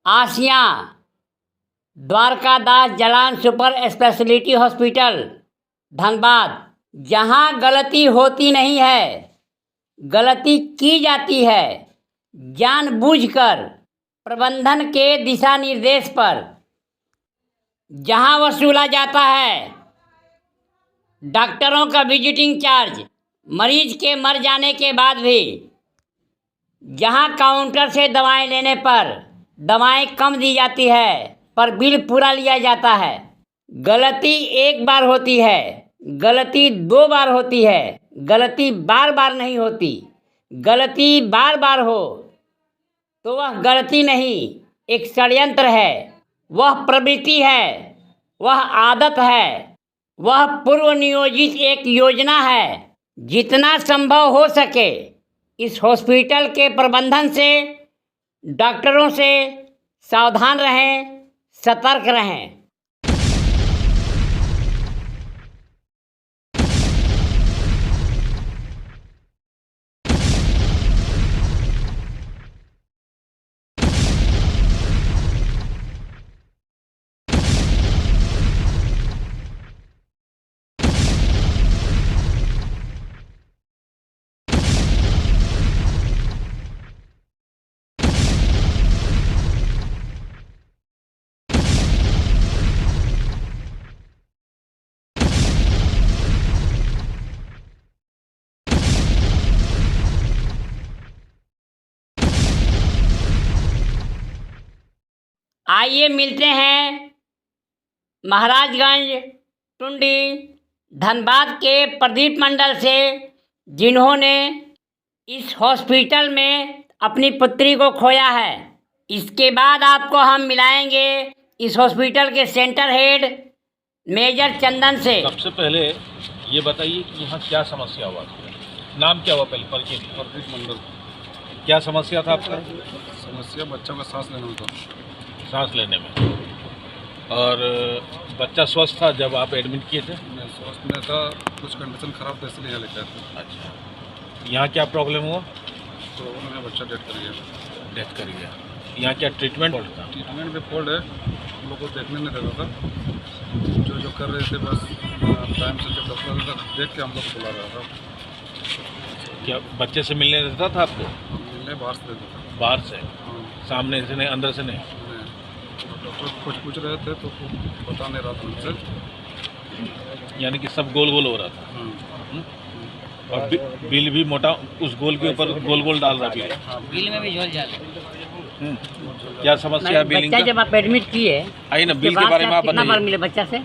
आसिया Dwarkadas Jalan super speciality hospital Dhanbad, जहां गलती होती नहीं है, गलती की जाती है जानबूझकर प्रबंधन के दिशा निर्देश पर। जहां वसूला जाता है डॉक्टरों का विजिटिंग चार्ज मरीज के मर जाने के बाद भी। जहां काउंटर से दवाएं लेने पर दवाएं कम दी जाती है पर बिल पूरा लिया जाता है। गलती एक बार होती है, गलती 2 बार होती है, गलती बार बार नहीं होती। गलती बार बार हो तो वह गलती नहीं, एक षड्यंत्र है, वह प्रवृत्ति है, वह आदत है, वह पूर्व नियोजित एक योजना है। जितना संभव हो सके इस हॉस्पिटल के प्रबंधन से, डॉक्टरों से सावधान रहें, सतर्क रहें। आइए मिलते हैं महाराजगंज टुंडी धनबाद के प्रदीप मंडल से, जिन्होंने इस हॉस्पिटल में अपनी पुत्री को खोया है। इसके बाद आपको हम मिलाएंगे इस हॉस्पिटल के सेंटर हेड मेजर चंदन से। सबसे पहले ये बताइए कि यहाँ क्या समस्या हुआ? नाम क्या हुआ पहले? प्रदीप मंडल। क्या समस्या था आपका? समस्या बच्चा का सांस लेने में था। सांस लेने में। और बच्चा स्वस्थ था जब आप एडमिट किए थे? मैं स्वस्थ में था, कुछ कंडीशन खराब था इसलिए यहाँ लेके आए थे। अच्छा, यहाँ क्या प्रॉब्लम हुआ? तो उन्होंने बच्चा डेथ कर गया। डेथ कर गया। यहाँ क्या ट्रीटमेंट था? ट्रीटमेंट भी फोल्ड है, हम लोग को देखने नहीं देता था। जो कर रहे थे बस टाइम से जब डॉक्टर था देख के हम लोग बुला रहा था। क्या बच्चे से मिलने देता था आपको? मिलने बाहर से देता था। बाहर से? हाँ। सामने से नहीं, अंदर से नहीं? डॉक्टर कुछ पूछ रहे थे तो बता नहीं रहा था हमसे। यानी कि सब गोल गोल हो रहा था। और बिल भी मोटा उस गोल के ऊपर गोल गोल डाल रहा बिल। बिल में भी झोल जाता। क्या समस्या है बिलिंग बच्चा का? जब आप एडमिट किए, आइए ना, बिल के बारे में आप कितना बार बताइए। मिले बच्चा से?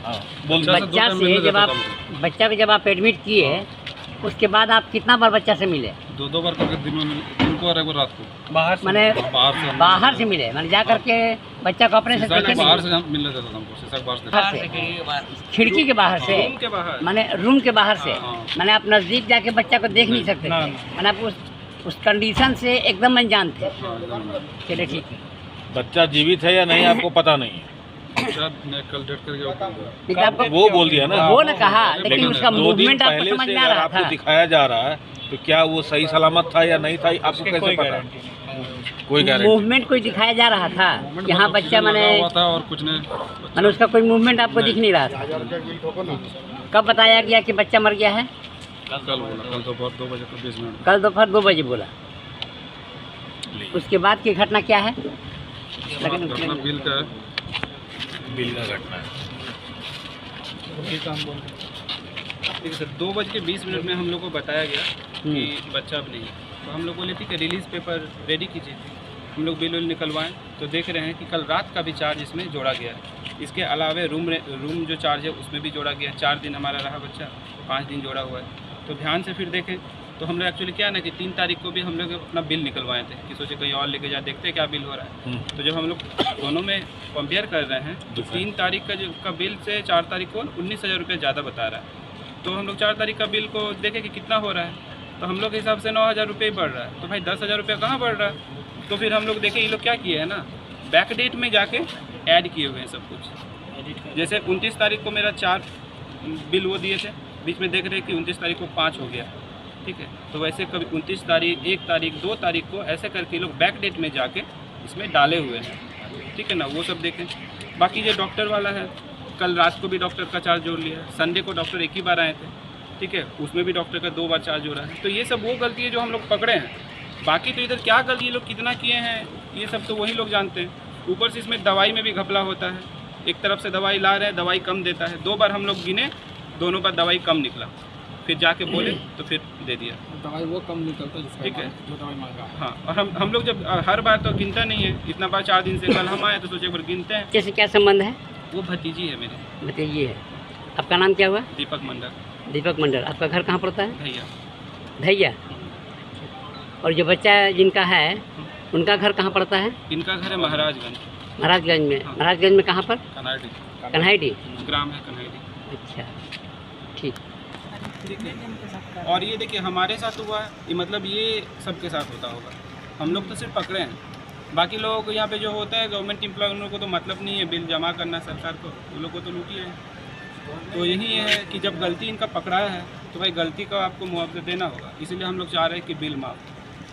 हाँ, बोल। बच्चा से जब आप बच्चा भी जब आप एडमिट किए उसके बाद आप कितना बार बच्चा से मिले? 2 बार करके दिन में, दिन को और एक बार रात को। बाहर से मैंने बाहर से मिले, मैंने जा करके बच्चा को अपने से देखे? बाहर से मिलने देता था हमको, शीशा के बाहर से। खिड़की के बाहर से? रूम के बाहर, मैंने रूम के बाहर से। हाँ। मैंने आप नज़दीक जाके बच्चा को देख नहीं सकते थे, मैंने आप उस कंडीशन से एकदम अनजान थे। चलिए ठीक है। बच्चा जीवित है या नहीं आपको पता नहीं है? कल डेट करके वो बोल दिया ना, वो न कहा, लेकिन उसका 2 दिन मूवमेंट आपको पहले समझ से में आ अगर रहा आपको था? दिखाया जा रहा है तो क्या वो सही सलामत था या नहीं था, आपको कैसे पता? कोई गारंटी? मूवमेंट कोई दिखाया जा रहा था? यहाँ बच्चा मैंने और कुछ नहीं, मैंने उसका कोई मूवमेंट आपको दिख नहीं रहा था? कब बताया गया कि बच्चा मर गया है? कल बोला, कल दोपहर 2 बजे को 20 मिनट। कल दोपहर 2 बजे बोला। उसके बाद की घटना क्या है? घटना बिल का है। बिल का घटना है। ठीक है सर, 2:20 में हम लोग को बताया गया कि बच्चा अब नहीं है। तो हम लोग बोले थे कि रिलीज़ पेपर रेडी कीजिए। हम लोग बिल निकलवाएं तो देख रहे हैं कि कल रात का भी चार्ज इसमें जोड़ा गया है। इसके अलावे रूम जो चार्ज है उसमें भी जोड़ा गया है। 4 दिन हमारा रहा बच्चा, 5 दिन जोड़ा हुआ है। तो ध्यान से फिर देखें तो हम लोग एक्चुअली क्या है ना कि 3 तारीख को भी हम लोग अपना बिल निकलवाए थे कि सोचे कहीं और लेके जा, देखते हैं क्या बिल हो रहा है। तो जब हम लोग दोनों में कंपेयर कर रहे हैं तो 3 तारीख का बिल से 4 तारीख को 19,000 रुपये ज़्यादा बता रहा है। तो हम लोग 4 तारीख का बिल को देखें कि कितना हो रहा है, तो हम लोग के हिसाब से 9,000 रुपये ही बढ़ रहा है। तो भाई 10,000 रुपये कहाँ बढ़ रहा है? तो फिर हम लोग देखें ये लोग क्या किए हैं ना, बैक डेट में जाके ऐड किए हुए हैं सब कुछ। जैसे 29 तारीख को मेरा 4 बिल वो दिए थे, बीच में देख रहे कि 29 तारीख को 5 हो गया। ठीक है। तो वैसे कभी 29 तारीख, 1 तारीख, 2 तारीख को ऐसे करके लोग बैक डेट में जाके इसमें डाले हुए हैं, ठीक है ना, वो सब देखें। बाकी जो डॉक्टर वाला है, कल रात को भी डॉक्टर का चार्ज जोड़ लिया, संडे को डॉक्टर एक ही बार आए थे, ठीक है, उसमें भी डॉक्टर का 2 बार चार्ज हो रहा है। तो ये सब वो गलती है जो हम लोग पकड़े हैं। बाकी तो इधर क्या गलती ये लोग कितना किए हैं ये सब तो वही लोग जानते हैं। ऊपर से इसमें दवाई में भी घपला होता है, एक तरफ से दवाई ला रहे हैं, दवाई कम देता है। 2 बार हम लोग गिने, दोनों बार दवाई कम निकला, फिर जाके बोले तो फिर दे दिया दवाई वो कम निकलता जिसका ठीक है। जो दवाई मांगा। हाँ, और हम लोग जब हर बार तो गिनता नहीं है, इतना बार 4 दिन से कल हम आए तो सोचे एक बार गिनते हैं। जैसे क्या संबंध है? वो भतीजी है मेरे, बताइए। है आपका नाम क्या हुआ? दीपक मंडल। दीपक मंडल। आपका घर कहाँ पड़ता है? भैया धैया। और जो बच्चा जिनका है उनका घर कहाँ पड़ता है? इनका घर है महाराजगंज। महाराजगंज में। हाँ। महाराजगंज में कहाँ पर? कनाडी कन्हाईडी। ग्राम है कन्हैया। अच्छा, ठीक। ठीक है। और ये देखिए हमारे साथ हुआ है, ये मतलब ये सबके साथ होता होगा, हम लोग तो सिर्फ पकड़े हैं। बाकी लोगों को यहाँ पे जो होता है गवर्नमेंट एम्प्लॉय, उन लोगों को तो मतलब नहीं है बिल जमा करना सरकार को, उन लोगों को तो लूटिए है। तो यही है कि जब गलती इनका पकड़ाया है तो भाई गलती का आपको मुआवजा देना होगा, इसीलिए हम लोग चाह रहे हैं कि बिल माफ।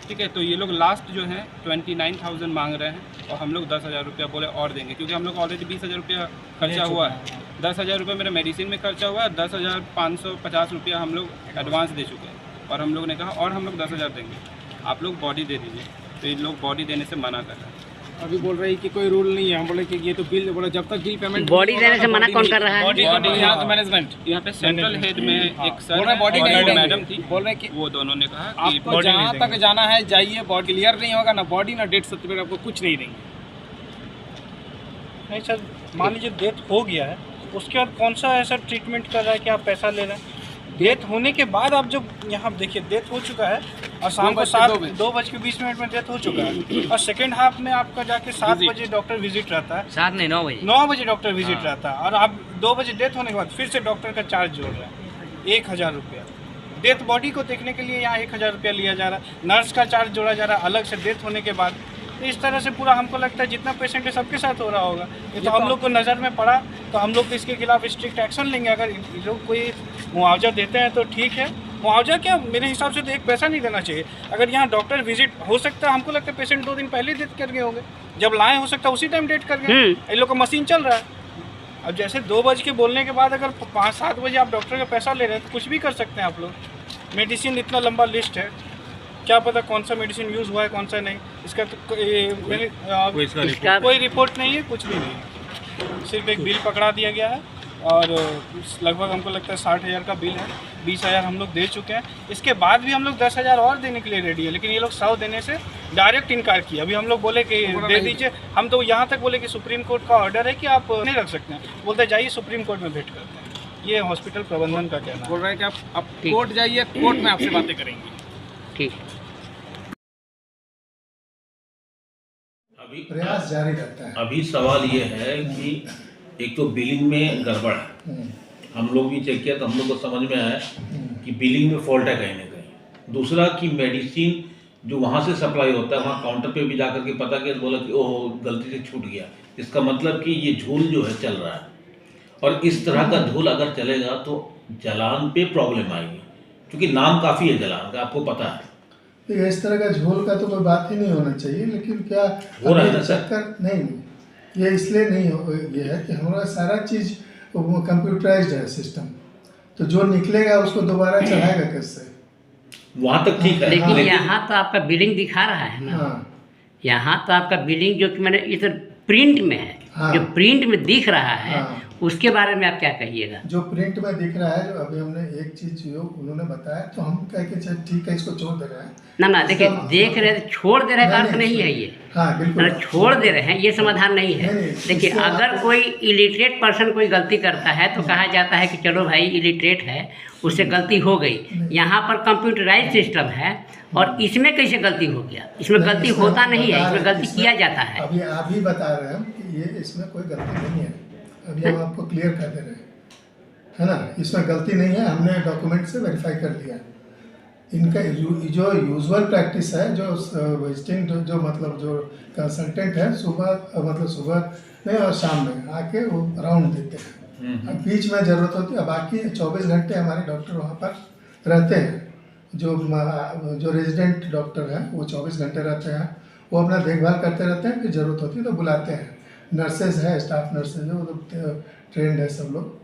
ठीक है, तो ये लोग लास्ट जो है 29,000 मांग रहे हैं और हम लोग 10,000 रुपया बोले और देंगे, क्योंकि हम लोग ऑलरेडी 20,000 रुपया खर्चा हुआ है। 10,000 रुपये मेरे मेडिसिन में खर्चा हुआ है, 10,550 रुपया हम लोग एडवांस दे चुके हैं और हम लोग ने कहा और हम लोग 10,000 देंगे, आप लोग बॉडी दे दीजिए। तो ये लोग बॉडी देने से मना कर रहे हैं। अभी बोल रहे हैं कि कोई रूल नहीं है, हम बोले कि ये तो बिल बोले जब तक बिल पेमेंट बॉडी देने से मना कौन कर रहा है? यहाँ तो मैनेजमेंट यहाँ पे सेंट्रल हेड में एक सर बोल रहे है बॉडी और नहीं एक देंगे। मैडम थी, बोल रहे कि वो दोनों ने कहा कि आपको जहाँ तक जाना है जाइए, बॉडी क्लियर नहीं होगा ना बॉडी ना डेथ सर्टिफिकेट आपको कुछ नहीं देंगे। नहीं सर, मान लीजिए डेथ हो गया है, उसके बाद कौन सा ऐसा ट्रीटमेंट कर रहा है कि आप पैसा ले रहे हैं? डेथ होने के बाद आप जब यहाँ देखिए डेथ हो चुका है और शाम को 2:20 में डेथ हो चुका है और सेकेंड हाफ में आपका जाके 7 बजे डॉक्टर विजिट रहता है, 7 नहीं 9 बजे। 9 बजे डॉक्टर विजिट रहता है और आप 2 बजे डेथ होने के बाद फिर से डॉक्टर का चार्ज जोड़ रहा है 1,000 रुपया। डेथ बॉडी को देखने के लिए यहाँ 1,000 रुपया लिया जा रहा है, नर्स का चार्ज जोड़ा जा रहा है अलग से डेथ होने के बाद। तो इस तरह से पूरा हमको लगता है जितना पेशेंट है सबके साथ हो रहा होगा। ये तो हम लोग को नज़र में पड़ा तो हम लोग तो इसके खिलाफ स्ट्रिक्ट एक्शन लेंगे। अगर ये लोग कोई मुआवजा देते हैं तो ठीक है, मुआवजा क्या मेरे हिसाब से तो एक पैसा नहीं देना चाहिए। अगर यहाँ डॉक्टर विजिट हो सकता है, हमको लगता है पेशेंट 2 दिन पहले डेथ कर गए होंगे, जब लाए हो सकता है उसी टाइम डेथ कर गए। इन लोग का मशीन चल रहा है। अब जैसे 2 बजे के बोलने के बाद अगर 5-7 बजे आप डॉक्टर का पैसा ले रहे हैं तो कुछ भी कर सकते हैं आप लोग। मेडिसिन इतना लंबा लिस्ट है, क्या पता कौन सा मेडिसिन यूज़ हुआ है कौन सा नहीं, इसका तो कोई रिपोर्ट नहीं है, कुछ भी नहीं है। सिर्फ एक बिल पकड़ा दिया गया है और लगभग हमको लगता है 60,000 का बिल है, 20,000 हम लोग दे चुके हैं। इसके बाद भी हम लोग 10,000 और देने के लिए रेडी है, लेकिन ये लोग 100 देने से डायरेक्ट इनकार किया। अभी हम लोग बोले कि दे दीजिए, हम तो यहाँ तक बोले कि सुप्रीम कोर्ट का ऑर्डर है कि आप नहीं रख सकते हैं, बोलते जाइए सुप्रीम कोर्ट में भेंट करते हैं। ये हॉस्पिटल प्रबंधन का कहना है। बोल रहे हैं कि आप कोर्ट जाइए, कोर्ट में आपसे बातें करेंगे। ठीक। अभी प्रयास जारी रहता है। अभी सवाल ये है कि एक तो बिलिंग में गड़बड़ है, हम लोग भी चेक किया तो हम लोग को समझ में आया कि बिलिंग में फॉल्ट है कहीं ना कहीं। दूसरा कि मेडिसिन जो वहाँ से सप्लाई होता है वहाँ काउंटर पे भी जाकर के पता किया, बोला कि ओहो गलती से छूट गया। इसका मतलब कि ये झूल जो है चल रहा है और इस तरह का झूल अगर चलेगा तो जलान पे प्रॉब्लम आएगी, क्योंकि नाम काफ़ी है जलान का, आपको पता है। तो इस तरह का झोल का तो कोई बात ही नहीं होना चाहिए, लेकिन क्या हो रहा है ना सर? चक्कर नहीं, ये इसलिए नहीं हो, ये है कि हमारा सारा चीज़ कंप्यूटराइज्ड है सिस्टम, तो जो निकलेगा उसको दोबारा चलाएगा कैसे? वहाँ तक ठीक है, लेकिन यहाँ तो आपका बिलिंग दिखा रहा है ना। हाँ, यहाँ तो आपका बिलिंग जो कि मैंने इधर प्रिंट में है, हाँ। जो प्रिंट में दिख रहा है हाँ। उसके बारे में आप क्या कहिएगा? जो प्रिंट में दिख रहा है, जो अभी हमने एक चीज़ जो उन्होंने बताया तो हम कह के चल ठीक है इसको छोड़ दे रहे हैं। ना देखिए, देख रहे हैं छोड़ दे रहे का अर्थ नहीं है ये। हाँ बिल्कुल, मतलब छोड़ दे रहे हैं ये समाधान नहीं है। नहीं, देखिए, इससे अगर कोई इलिटरेट पर्सन कोई गलती करता है तो कहा जाता है कि चलो भाई इलिटरेट है, उससे गलती हो गई। यहाँ पर कंप्यूटराइज सिस्टम है और इसमें कैसे गलती हो गया? इसमें गलती होता नहीं है, इसमें गलती किया जाता है। अभी आप ही बता रहे हैं कि ये इसमें कोई गलती नहीं है, अभी हम आपको क्लियर कर दे रहे हैं, है ना, इसमें गलती नहीं है, हमने डॉक्यूमेंट से वेरीफाई कर लिया। इनका जो यूजुअल प्रैक्टिस है, जो विजिटिंग जो मतलब जो कंसल्टेंट है सुबह मतलब सुबह में और शाम में आके वो राउंड देते हैं। अब बीच में ज़रूरत होती है, बाकी 24 घंटे हमारे डॉक्टर वहाँ पर रहते हैं, जो रेजिडेंट डॉक्टर हैं वो 24 घंटे रहते हैं, वो अपना देखभाल करते रहते हैं, फिर ज़रूरत होती है तो बुलाते हैं। नर्सेज है, स्टाफ नर्सेज है, वो लोग ट्रेंड है सब लोग,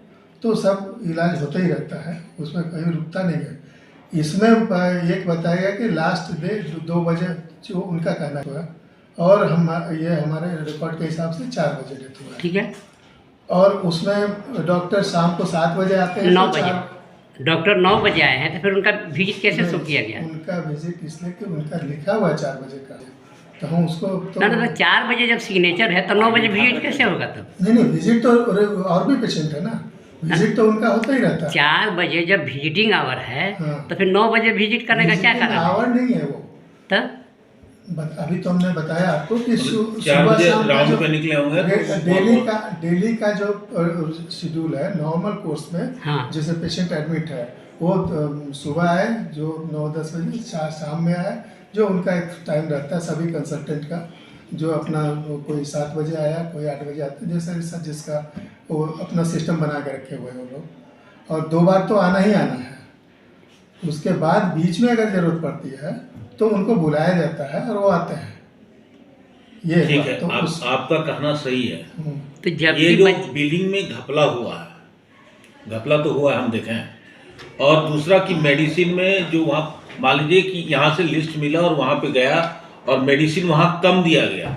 तो सब इलाज होता ही रहता है, उसमें कहीं रुकता नहीं है। इसमें एक बताया गया कि लास्ट डे 2 बजे जो उनका कहना हुआ, और ये हमारे रिकॉर्ड के हिसाब से 4 बजे डेथ हुआ है। ठीक है। और उसमें डॉक्टर शाम को 7 बजे आते हैं, 9 बजे डॉक्टर 9 बजे आए हैं, तो फिर उनका विजिट कैसे शो किया गया? उनका विजिट इसलिए कि उनका लिखा हुआ है 4 बजे का, तो हम उसको तो ना 4 बजे जब सिग्नेचर है तो 9 बजे विजिट कैसे होगा तब? नहीं विजिट तो और भी पेशेंट है ना, विजिट तो उनका होता ही रहता है। 4 बजे जब विजिटिंग आवर है हाँ। तो फिर 9 बजे विजिट करने का क्या कारण है? आवर नहीं है वो, तब अभी तो हमने बताया आपको कि 4 बजे राउंड पे निकले होंगे डेली का जो शेड्यूल है नॉर्मल कोर्स में, हाँ। जैसे पेशेंट एडमिट है वो सुबह आए, जो 9-10 बजे, शाम में आए, जो उनका एक टाइम रहता है सभी कंसल्टेंट का, जो अपना कोई 7 बजे आया, कोई 8 बजे आता है, जैसा जिसका वो अपना सिस्टम बना के रखे हुए हैं वो लोग। और 2 बार तो आना ही आना है, उसके बाद बीच में अगर ज़रूरत पड़ती है तो उनको बुलाया जाता है और वो आते हैं। ये ठीक है, तो आपका कहना सही है। तो जब ये जो बिलिंग में घपला हुआ है, घपला तो हुआ है, हम देखें। और दूसरा कि मेडिसिन में जो वहाँ मान लीजिए कि यहाँ से लिस्ट मिला और वहाँ पे गया और मेडिसिन वहाँ कम दिया गया,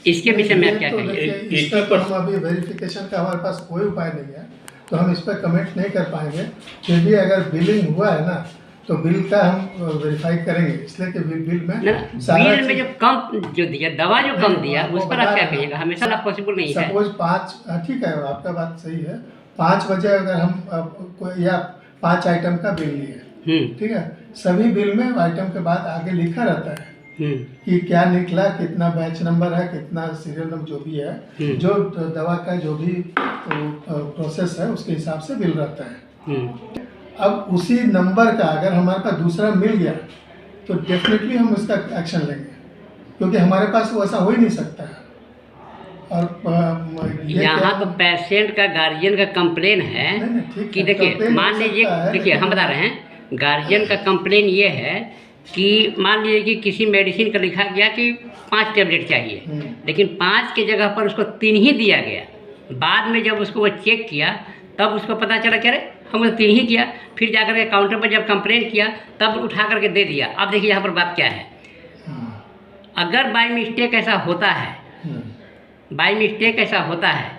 इसके विषय में आप क्या तो कहेंगे? इसका तो हम अभी वेरिफिकेशन का हमारे पास कोई उपाय नहीं है, तो हम इस पर कमेंट नहीं कर पाएंगे। फिर भी अगर बिलिंग हुआ है ना तो बिल का हम वेरीफाई करेंगे, इसलिए कि बिल में बिल में जो कम जो दिया, दवा जो कम दिया, उस पर आप क्या कहिएगा? हमेशा पॉसिबल नहीं है। सपोज 5, ठीक है आपका बात सही है, 5 बजे अगर हम या 5 आइटम का बिल लिए, ठीक है, सभी बिल में आइटम के बाद आगे लिखा रहता है कि क्या निकला, कितना बैच नंबर है, कितना सीरियल नंबर, जो भी है, जो दवा का जो भी प्रोसेस है उसके हिसाब से बिल रहता है। अब उसी नंबर का अगर हमारे पास दूसरा मिल गया तो डेफिनेटली हम उसका एक्शन लेंगे, क्योंकि हमारे पास वो ऐसा हो ही नहीं सकता है। और यहाँ तो पेशेंट का गार्जियन का कंप्लेन है कि देखिए, मान लीजिए, देखिए हम बता रहे हैं, गार्जियन का कंप्लेन ये है कि मान लीजिए कि किसी मेडिसिन का लिखा गया कि 5 टैबलेट चाहिए, लेकिन 5 की जगह पर उसको 3 ही दिया गया। बाद में जब उसको वो चेक किया तब उसको पता चला कि अरे हमने 3 ही किया, फिर जाकर के काउंटर पर जब कंप्लेन किया तब उठा करके दे दिया। अब देखिए यहाँ पर बात क्या है, अगर बाय मिस्टेक ऐसा होता है, बाय मिस्टेक ऐसा होता है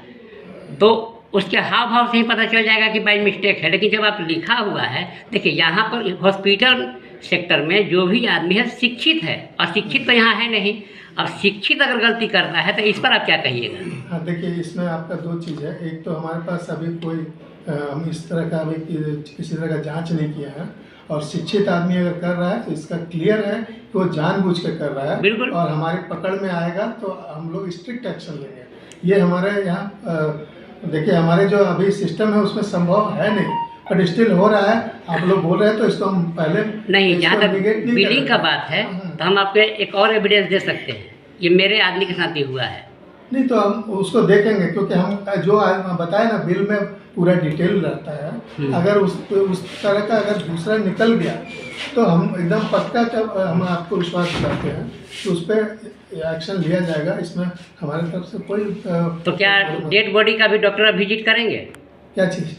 तो उसके हाव भाव से ही पता चल जाएगा कि बाय मिस्टेक है। लेकिन जब आप लिखा हुआ है, देखिए यहाँ पर हॉस्पिटल सेक्टर में जो भी आदमी है शिक्षित है, अशिक्षित तो यहाँ है नहीं। अब शिक्षित अगर गलती करता है तो इस पर आप क्या कहिएगा? हाँ देखिए, इसमें आपका 2 चीज़ है। एक तो हमारे पास अभी कोई हम इस तरह का अभी किसी तरह का जांच नहीं किया है, और शिक्षित आदमी अगर कर रहा है तो इसका क्लियर है कि वो जानबूझ के कर रहा है, बिल्कुल। और हमारे पकड़ में आएगा तो हम लोग स्ट्रिक्ट एक्शन लेंगे। ये हमारे यहाँ देखिए, हमारे जो अभी सिस्टम है उसमें संभव है नहीं, बट स्टिल हो रहा है। आप लोग बोल रहे हैं तो इसको हम पहले नहीं, जहाँ तक बिलिंग का बात है तो हम आपको एक और एविडेंस दे सकते हैं, ये मेरे आदमी के साथ ही हुआ है। नहीं तो हम उसको देखेंगे, क्योंकि हम जो बताए ना बिल में पूरा डिटेल रहता है। अगर उस तरह का अगर दूसरा निकल गया तो हम एकदम पक्का हम आपको विश्वास दिलाते हैं कि उस पर एक्शन लिया जाएगा। इसमें हमारी तरफ से कोई तो क्या डेड बॉडी का भी डॉक्टर विजिट करेंगे? क्या चीज़?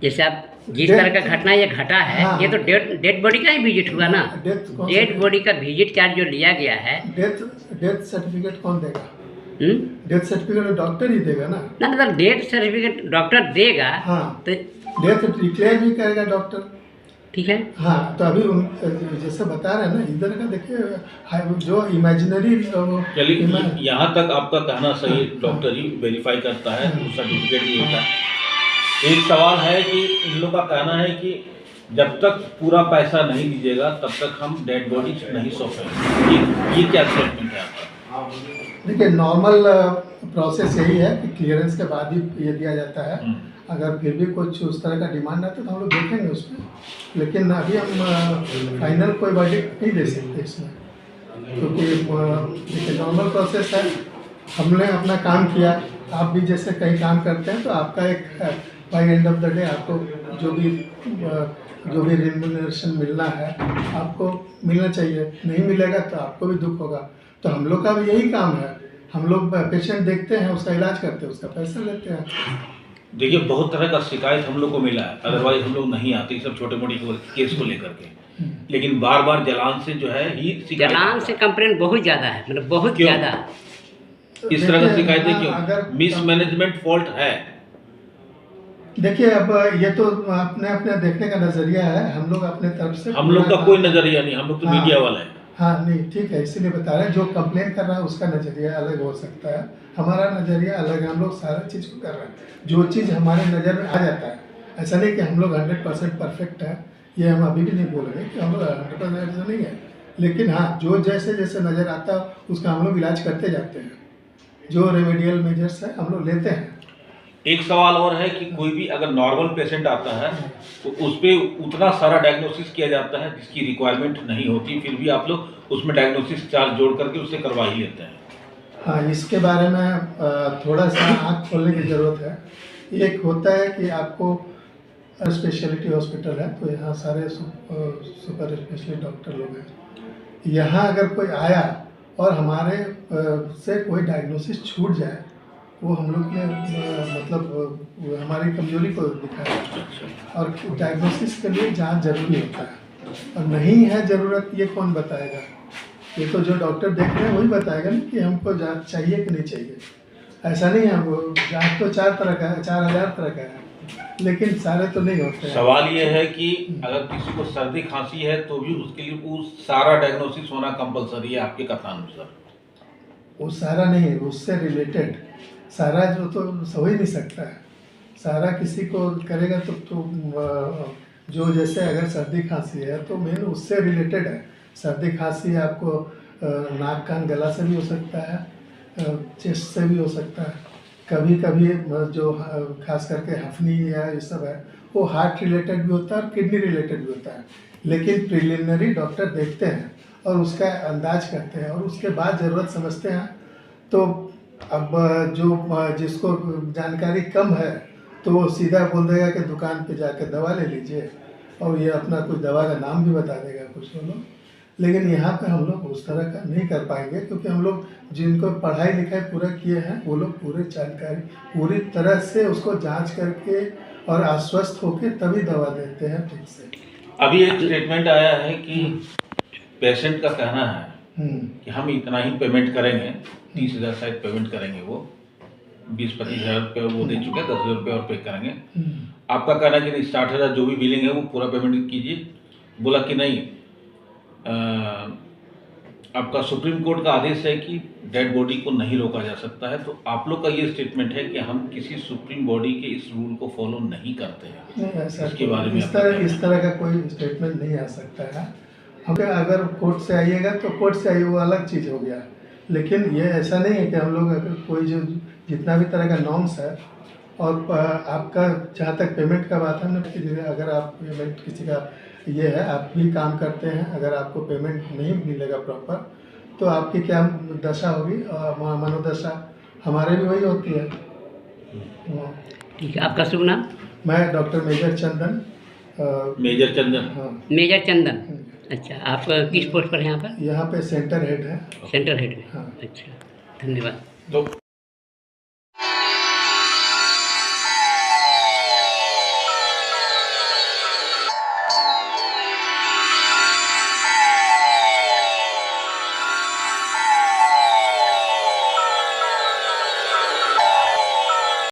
जैसे आप जिस तरह का घटना ये घटा है, हाँ, ये तो डेड बॉडी का ही विजिट हुआ ना। डेड बॉडी का विजिट चार्ज जो लिया गया है, डेथ सर्टिफिकेट कौन देगा? डेथ सर्टिफिकेट डॉक्टर ही देगा ना। मतलब डेथ सर्टिफिकेट डॉक्टर देगा, हाँ, तो डेथ डिक्लेयर भी करेगा डॉक्टर। ठीक है। हाँ, तो अभी जैसे बता रहे हैं ना, इधर का देखिए जो इमेजिनरी, चलिए यहाँ तक आपका कहना सही, डॉक्टर ही वेरीफाई करता है, सर्टिफिकेट भी होता है। एक सवाल है कि इन लोग का कहना है कि जब तक पूरा पैसा नहीं दीजिएगा तब तक हम डेड बॉडी नहीं सौंपेंगे। ये क्या स्टेटमेंट है आपका? देखिए, नॉर्मल प्रोसेस यही है कि क्लियरेंस के बाद ही ये दिया जाता है। अगर फिर भी कुछ उस तरह का डिमांड आता है तो हम लोग देखेंगे उसमें, लेकिन अभी हम फाइनल कोई वर्डिक्ट नहीं दे सकते इसमें, क्योंकि देखिए नॉर्मल प्रोसेस है। हमने अपना काम किया, आप भी जैसे कहीं काम करते हैं तो आपका एक by end of the day आपको जो भी जो भी रिम्यूनरेशन मिलना है आपको मिलना चाहिए, नहीं मिलेगा तो आपको भी दुख होगा। तो हम लोग का भी यही काम है, हम लोग पेशेंट देखते हैं, उसका इलाज करते हैं, उसका पैसा लेते हैं। देखिए बहुत तरह का शिकायत हम लोग को मिला है, अदरवाइज हम लोग नहीं आते सब छोटे मोटे केस को लेकर के, लेकिन बार बार जलान से जो है ही शिकायत जलान से कंप्लेंट बहुत ज़्यादा है, मतलब बहुत क्यों? ज़्यादा। इस तरह की शिकायतें क्यों? अगर मिसमैनेजमेंट फॉल्ट है। देखिए अब ये तो अपने अपने देखने का नजरिया है, हम लोग अपने तरफ से हम लोग का कोई नजरिया नहीं, हम लोग तो हाँ। मीडिया वाला है। हाँ नहीं ठीक है, इसीलिए बता रहे हैं, जो कंप्लेन कर रहा है उसका नज़रिया अलग हो सकता है, हमारा नज़रिया अलग है। हम लोग सारा चीज़ को कर रहे हैं, जो चीज़ हमारे नज़र में आ जाता है। ऐसा नहीं कि हम लोग 100% परफेक्ट है, ये हम अभी भी नहीं बोल रहे कि हम लोग 100% ऐसा नहीं है, लेकिन हाँ जो जैसे जैसे नज़र आता है उसका हम लोग इलाज करते जाते हैं, जो रेमेडियल मेजर्स है हम लोग लेते हैं। एक सवाल और है कि कोई भी अगर नॉर्मल पेशेंट आता है तो उस पर उतना सारा डायग्नोसिस किया जाता है जिसकी रिक्वायरमेंट नहीं होती, फिर भी आप लोग उसमें डायग्नोसिस चार्ज जोड़ करके उससे करवा ही लेते हैं। हाँ इसके बारे में थोड़ा सा आँख खोलने की ज़रूरत है। एक होता है कि आपको स्पेशलिटी हॉस्पिटल है तो यहाँ सारे सुपर स्पेशलिटी डॉक्टर लोग हैं। यहाँ अगर कोई आया और हमारे से कोई डायग्नोसिस छूट जाए, वो हम लोग ने मतलब हमारी कमजोरी को दिखाया है। और डायग्नोसिस के लिए जांच जरूरी होता है, और नहीं है ज़रूरत ये कौन बताएगा? ये तो जो डॉक्टर देख रहे हैं वही बताएगा ना कि हमको जांच चाहिए कि नहीं चाहिए। ऐसा नहीं है, वो जांच तो 4 तरह का है, 4000 तरह का है, लेकिन सारे तो नहीं होते हैं। सवाल ये है कि अगर किसी को सर्दी खांसी है तो भी उसके लिए वो सारा डायग्नोसिस होना कंपलसरी है आपके कथनानुसार? वो सारा नहीं है, उससे रिलेटेड सारा जो तो हो ही नहीं सकता है। सारा किसी को करेगा तो जो जैसे अगर सर्दी खांसी है तो मेन उससे रिलेटेड है। सर्दी खांसी आपको नाक कान गला से भी हो सकता है, चेस्ट से भी हो सकता है, कभी कभी जो खास करके हफनी या ये सब है वो हार्ट रिलेटेड भी होता है और किडनी रिलेटेड भी होता है। लेकिन प्रिलिमिनरी डॉक्टर देखते हैं और उसका अंदाज करते हैं और उसके बाद ज़रूरत समझते हैं। तो अब जो जिसको जानकारी कम है तो वो सीधा बोल देगा कि दुकान पे जाकर दवा ले लीजिए, और ये अपना कुछ दवा का नाम भी बता देगा कुछ लोग। लेकिन यहाँ पे हम लोग उस तरह का नहीं कर पाएंगे, क्योंकि हम लोग जिनको पढ़ाई लिखाई पूरा किए हैं वो लोग पूरी जानकारी पूरी तरह से उसको जांच करके और आश्वस्त होकर तभी दवा देते हैं ठीक से। अभी एक स्टेटमेंट आया है कि पेशेंट का कहना है कि हम इतना ही पेमेंट करेंगे, 30,000 शायद पेमेंट करेंगे, वो 20-25 हज़ार रुपये वो दे चुके हैं, 10,000 रुपये और पे करेंगे। आपका कहना है कि नहीं 60,000 जो भी बिलिंग है वो पूरा पेमेंट कीजिए। बोला कि नहीं, आपका सुप्रीम कोर्ट का आदेश है कि डेड बॉडी को नहीं रोका जा सकता है, तो आप लोग का ये स्टेटमेंट है कि हम किसी सुप्रीम बॉडी के इस रूल को फॉलो नहीं करते हैं। नहीं ऐसा इसके बारे में इस तरह का कोई स्टेटमेंट नहीं आ सकता है। हमें अगर कोर्ट से आइएगा तो कोर्ट से आइए, वो अलग चीज़ हो गया। लेकिन ये ऐसा नहीं है कि हम लोग अगर कोई जो जितना भी तरह का नॉर्म्स है, और आपका जहाँ तक पेमेंट का बात है ना, अगर आप पेमेंट किसी का ये है, आप भी काम करते हैं, अगर आपको पेमेंट नहीं मिलेगा प्रॉपर तो आपकी क्या दशा होगी, और मनोदशा हमारे भी वही होती है। ठीक है, आपका शुभ नाम? मैं डॉक्टर मेजर चंदन। मेजर चंदन। हाँ मेजर चंदन। अच्छा, आप किस पोस्ट पर हैं यहाँ पर? यहाँ पे सेंटर हेड है। सेंटर हेड में। हाँ। अच्छा, धन्यवाद। तो